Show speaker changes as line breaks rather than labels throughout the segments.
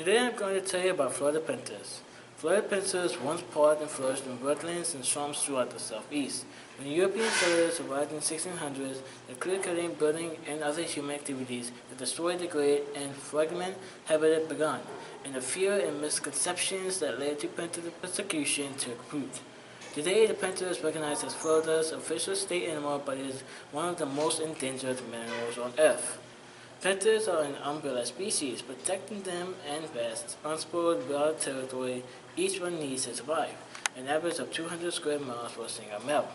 Today I'm going to tell you about Florida Panthers. Florida Panthers once fought and flourished in wetlands and swamps throughout the southeast. When European settlers arrived in the 1600s, the clear-cutting, building, and other human activities that destroyed, degrade, and fragment habitat began, and the fear and misconceptions that led to panther persecution took root. Today, the panther is recognized as Florida's official state animal, but is one of the most endangered mammals on Earth. Panthers are an umbrella species. Protecting them and vast, unspoiled wild territory each one needs to survive. An average of 200 square miles for a single male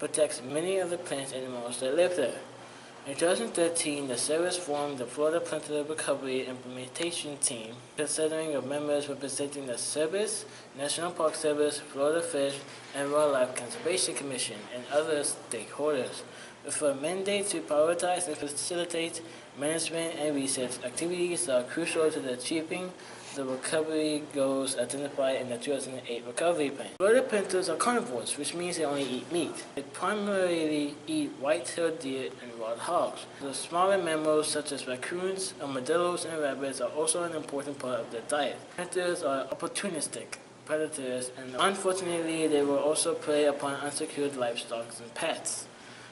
protects many of the plant animals that live there. In 2013, the service formed the Florida Panther Recovery Implementation Team, consisting of members representing the Service, National Park Service, Florida Fish and Wildlife Conservation Commission, and other stakeholders, with a mandate to prioritize and facilitate management and research activities that are crucial to the achieving the recovery goals identified in the 2008 Recovery Plan. Florida panthers are carnivores, which means they only eat meat. They primarily eat white-tailed deer and wild hogs. The smaller mammals such as raccoons, armadillos, and rabbits are also an important part of their diet. Panthers are opportunistic predators, and unfortunately they will also prey upon unsecured livestock and pets.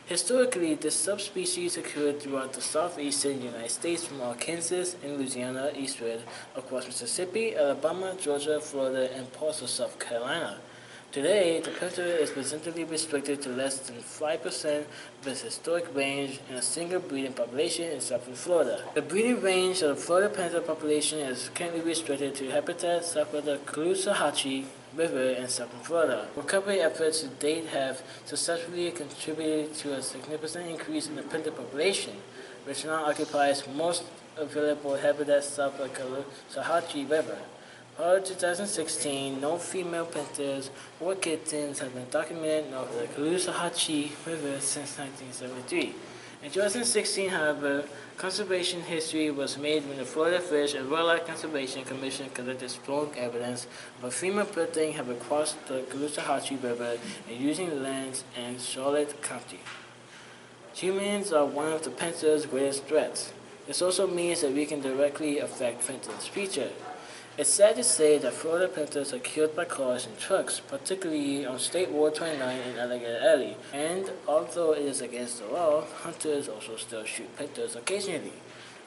Historically, this subspecies occurred throughout the southeastern United States from Arkansas and Louisiana eastward across Mississippi, Alabama, Georgia, Florida, and parts of South Carolina. Today, the panther is presently restricted to less than 5% of its historic range in a single breeding population in southern Florida. The breeding range of the Florida panther population is currently restricted to habitats south of the Caloosahatchee River in southern Florida. Recovery efforts to date have successfully contributed to a significant increase in the panther population, which now occupies most available habitats south of the Caloosahatchee River. Prior to 2016, no female panthers or kittens have been documented north of the Caloosahatchee River since 1973. In 2016, however, conservation history was made when the Florida Fish and Wildlife Conservation Commission collected strong evidence of a female panther having crossed the Caloosahatchee River and using the lands in Charlotte County. Humans are one of the panther's greatest threats. This also means that we can directly affect panther's future. It's sad to say that Florida panthers are killed by cars and trucks, particularly on State Road 29 in Alligator Alley, and although it is against the law, hunters also still shoot panthers occasionally.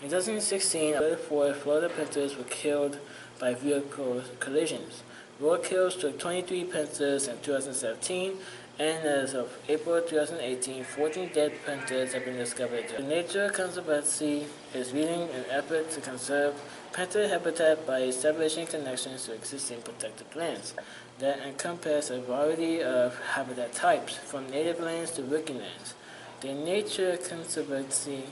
In 2016, 34 Florida panthers were killed by vehicle collisions. Road kills took 23 panthers in 2017, and as of April 2018, 14 dead panthers have been discovered. The Nature Conservancy is leading an effort to conserve panther habitat by establishing connections to existing protected lands that encompass a variety of habitat types, from native lands to working lands. The Nature Conservancy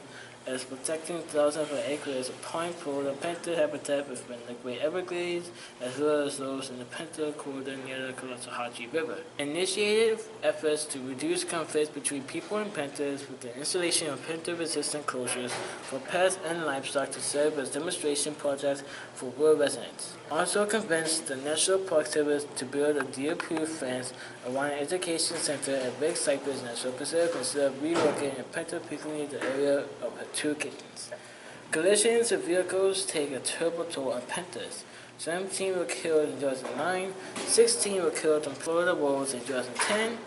is protecting thousands of acres of pine Florida panther habitat within the Great Everglades, as well as those in the panther corridor near the Caloosahatchee River. Initiated efforts to reduce conflicts between people and panthers with the installation of panther-resistant closures for pets and livestock to serve as demonstration projects for rural residents. Also convinced the National Park Service to build a deer-proof fence around an education center at Big Cypress National Preserve instead of relocating a panther picnicking the area of her 2 kittens. Collisions of vehicles take a terrible toll on panthers. 17 were killed in 2009, 16 were killed on Florida roads in 2010.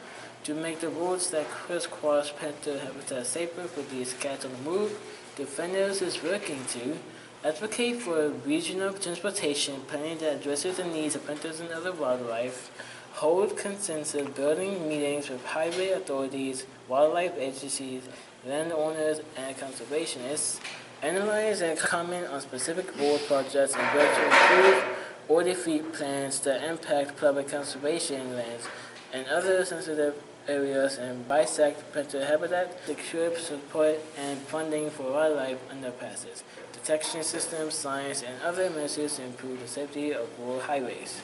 To make the roads that crisscross panther habitat safer for these cats on the move, Defenders is working to advocate for a regional transportation planning that addresses the needs of panthers and other wildlife, hold consensus building meetings with highway authorities, wildlife agencies, landowners, and conservationists, analyze and comment on specific road projects and work to improve or defeat plans that impact public conservation lands and other sensitive areas, and bisect panther habitat, secure support and funding for wildlife underpasses, detection systems, science, and other measures to improve the safety of rural highways.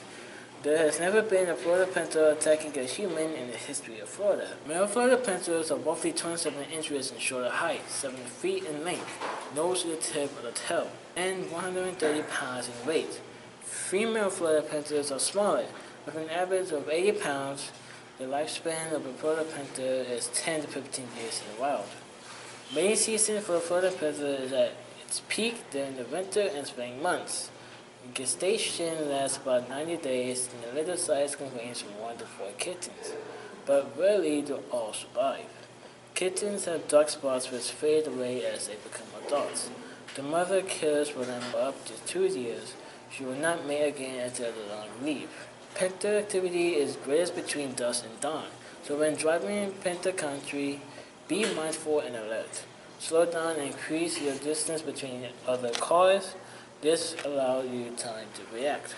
There has never been a Florida panther attacking a human in the history of Florida. Male Florida panthers are roughly 27 inches in shoulder height, 7 feet in length, nose to the tip of the tail, and 130 pounds in weight. Female Florida panthers are smaller, with an average of 80 pounds. The lifespan of a Florida panther is 10 to 15 years in the wild. Mating season for the Florida panther is at its peak during the winter and spring months. Gestation lasts about 90 days, and the litter size can range from 1 to 4 kittens, but rarely do all survive. Kittens have dark spots which fade away as they become adults. The mother cares for them for up to 2 years. She will not mate again until the long leave. Panther activity is greatest between dusk and dawn, so when driving in panther country, be mindful and alert. Slow down and increase your distance between other cars. This allows you time to react.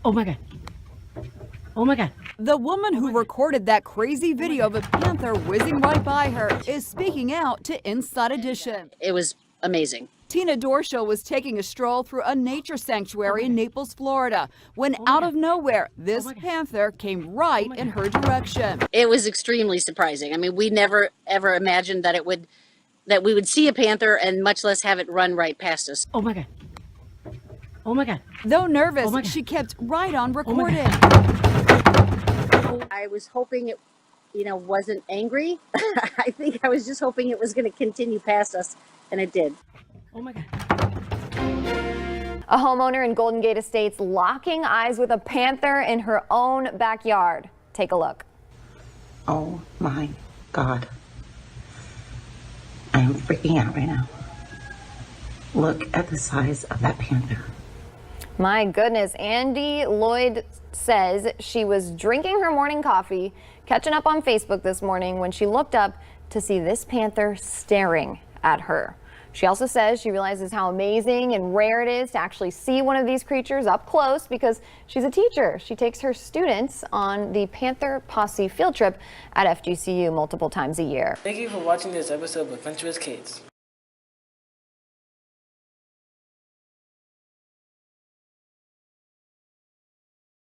Oh my God. Oh my God.
The woman who recorded that crazy video of a panther whizzing right by her is speaking out to Inside Edition.
It was amazing.
Tina Dorshow was taking a stroll through a nature sanctuary in Naples, Florida, when out of nowhere, this panther came right in her direction.
It was extremely surprising. I mean, we never ever imagined that we would see a panther and much less have it run right past us.
Oh my God. Oh my God.
Though nervous, she kept right on recording.
I was hoping it, wasn't angry. I think I was just hoping it was going to continue past us, and it did.
Oh my God.
A homeowner in Golden Gate Estates locking eyes with a panther in her own backyard. Take a look.
Oh my God. I am freaking out right now. Look at the size of that panther.
My goodness, Andy Lloyd says she was drinking her morning coffee, catching up on Facebook this morning when she looked up to see this panther staring at her. She also says she realizes how amazing and rare it is to actually see one of these creatures up close because she's a teacher. She takes her students on the Panther Posse field trip at FGCU multiple times a year.
Thank you for watching this episode of Adventurous Kids.